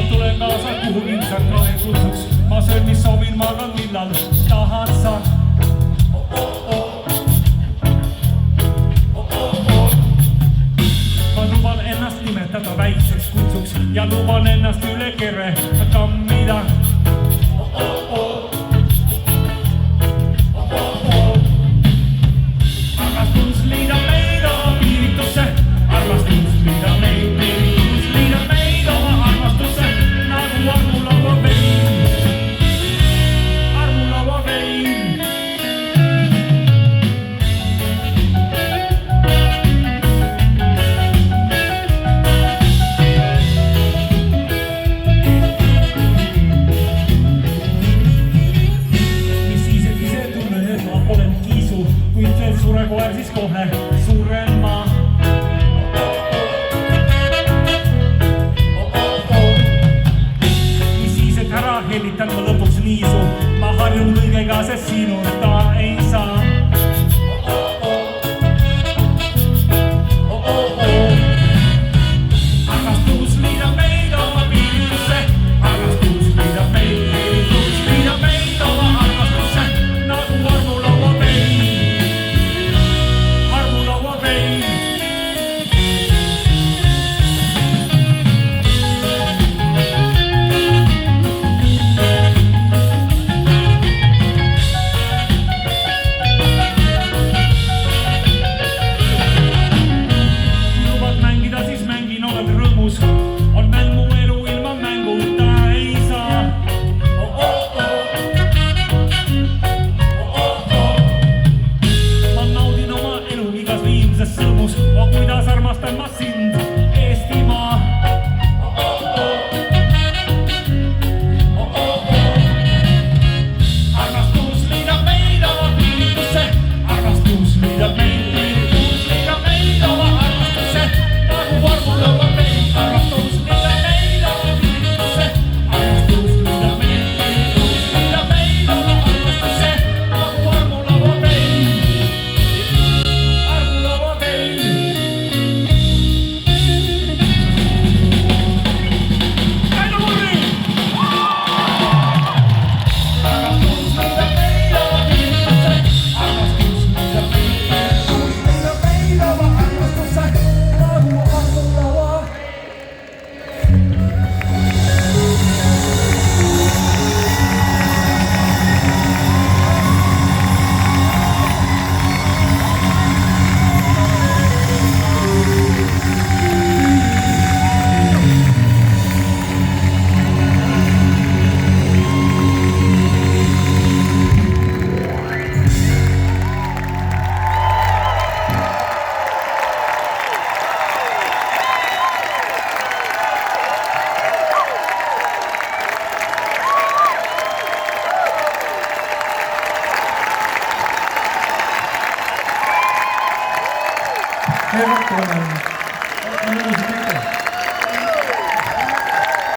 tulen kaasa kuhugi sä kahden kutsuks. Mä söin mis sovin, makan millal tahansa. Mä luvan ennast nimet tätä väikseks kutsuks ja luvan ennast üle kere kammida. Armastus liidab meid oma piiritusse, armastus liidab meid oma armastusse, nagu armulaua vein, armulaua vein. Mis siis, et ise tunnen, et ma olen kiisu, kuid see sure koer siis kohe suren ma. Mis siis, et ära hellitan ma lõpuks niisu, ma harjun kõigega, sest sinuta ei saa. Armastus liidab meid oma piiritusse, armastus liidab meid oma armastusse, nagu armulaua vein, armulaua vein. Lubat mängida, siis mängin, oled rõõmus. On mängu elu, ilma mänguta ei saa. Ma naudin oma elu igas viimses sõõmus. Kuidas armastan ma sind, Eestimaa. Armastus liidab meid oma piiritusse, armastus liidab meid oma armastusse, nagu armulaua vein. Armastus liidab meid oma piiritusse, armastus liidab meid oma armastusse, nagu armulaua vein, armulaua vein. Aino Murri! Armastus liidab meid oma piiritusse, armastus liidab meid oma armastusse, nagu armulaua. Veel rohkem on.